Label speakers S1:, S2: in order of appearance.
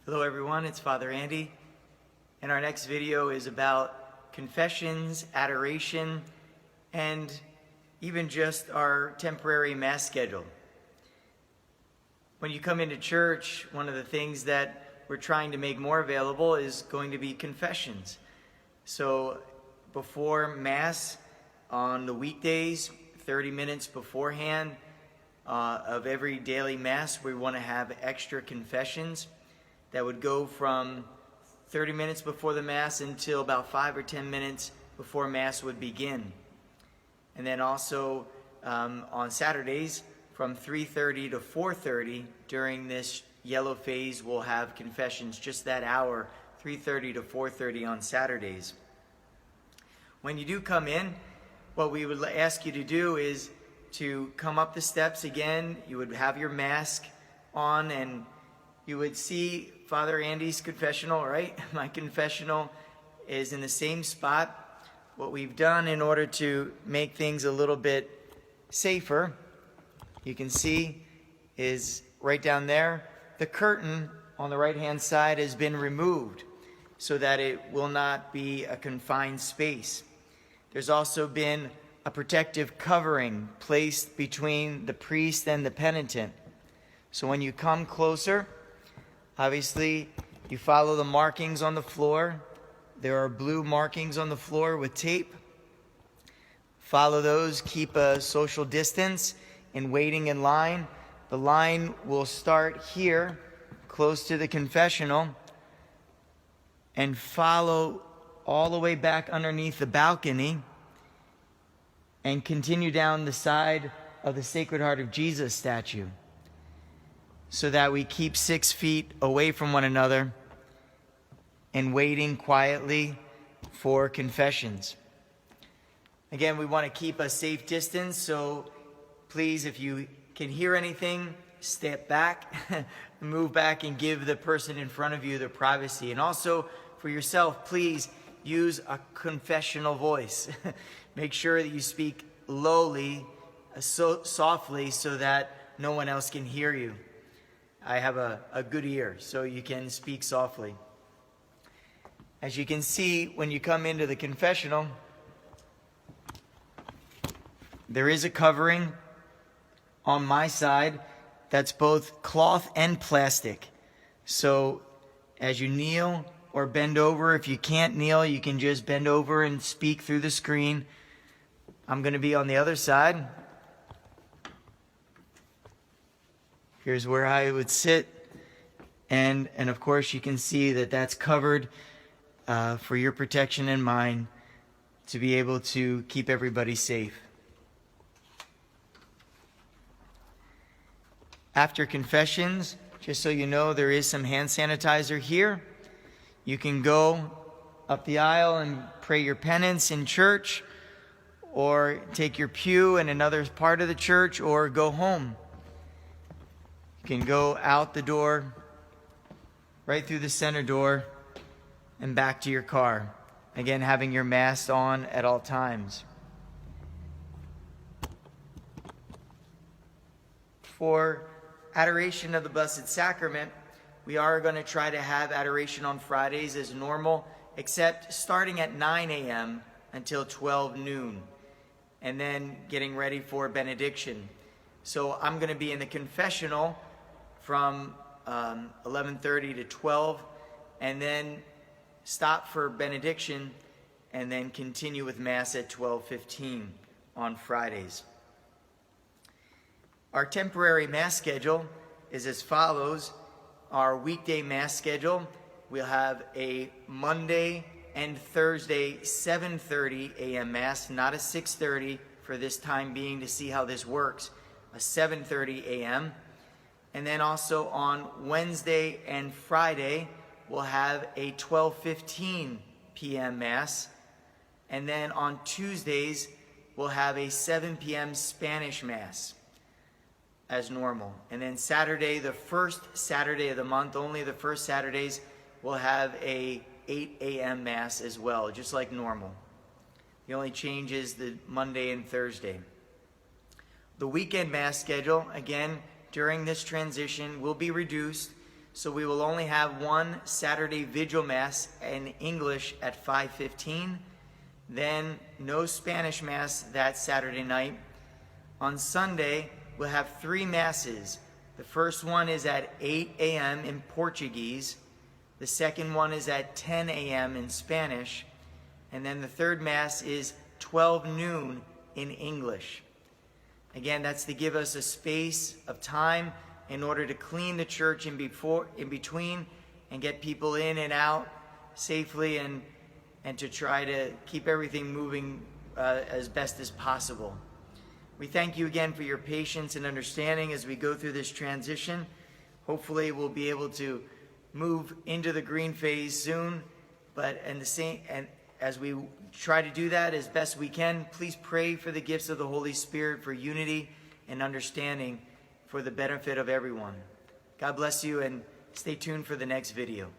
S1: Hello everyone, it's Father Andy, and our next video is about confessions, adoration, and even just our temporary Mass schedule. When you come into church, one of the things that we're trying to make more available is going to be confessions. So before Mass on the weekdays, 30 minutes beforehand of every daily Mass, we want to have extra confessions that would go from 30 minutes before the Mass until about 5 or 10 minutes before Mass would begin. And then also on Saturdays from 3:30 to 4:30 during this yellow phase, we'll have confessions just that hour, 3:30 to 4:30 on Saturdays. When you do come in, what we would ask you to do is to come up the steps again. You would have your mask on and you would see Father Andy's confessional, right? My confessional is in the same spot. What we've done in order to make things a little bit safer, you can see, is right down there. The curtain on the right-hand side has been removed so that it will not be a confined space. There's also been a protective covering placed between the priest and the penitent. So when you come closer, obviously, you follow the markings on the floor. There are blue markings on the floor with tape. Follow those, keep a social distance in waiting in line. The line will start here, close to the confessional, and follow all the way back underneath the balcony and continue down the side of the Sacred Heart of Jesus statue, so that we keep 6 feet away from one another and waiting quietly for confessions. Again, we want to keep a safe distance, so please, if you can hear anything, step back, move back and give the person in front of you their privacy. And also for yourself, please use a confessional voice. Make sure that you speak lowly, softly, so that no one else can hear you. I have a good ear, so you can speak softly. As you can see, when you come into the confessional, there is a covering on my side that's both cloth and plastic. So as you kneel or bend over, if you can't kneel, you can just bend over and speak through the screen. I'm going to be on the other side. Here's where I would sit, and of course you can see that that's covered for your protection and mine, to be able to keep everybody safe. After confessions, just so you know, there is some hand sanitizer here. You can go up the aisle and pray your penance in church, or take your pew in another part of the church, or go home. You can go out the door, right through the center door, and back to your car. Again, having your mask on at all times. For Adoration of the Blessed Sacrament, we are going to try to have adoration on Fridays as normal, except starting at 9 a.m. until 12 noon, and then getting ready for benediction. So I'm going to be in the confessional from 11:30 to 12, and then stop for benediction, and then continue with Mass at 12:15 on Fridays. Our temporary Mass schedule is as follows. Our weekday Mass schedule, we'll have a Monday and Thursday 7:30 a.m. Mass, not a 6:30 for this time being, to see how this works, a 7:30 a.m. And then also on Wednesday and Friday, we'll have a 12:15 p.m. Mass. And then on Tuesdays, we'll have a 7 p.m. Spanish Mass as normal. And then Saturday, the first Saturday of the month, only the first Saturdays, we'll have a 8 a.m. Mass as well, just like normal. The only change is the Monday and Thursday. The weekend Mass schedule, again, during this transition will be reduced So we will only have one Saturday Vigil Mass in English at 5:15. Then no Spanish Mass that Saturday night. On Sunday, we'll have 3 Masses. The first one is at 8 a.m. in Portuguese. The second one is at 10 a.m. in Spanish. And then the third Mass is 12 noon in English. Again, that's to give us a space of time in order to clean the church in between and get people in and out safely and to try to keep everything moving as best as possible. We thank you again for your patience and understanding as we go through this transition. Hopefully we'll be able to move into the green phase soon, and as we try to do that as best we can, please pray for the gifts of the Holy Spirit for unity and understanding for the benefit of everyone. God bless you, and stay tuned for the next video.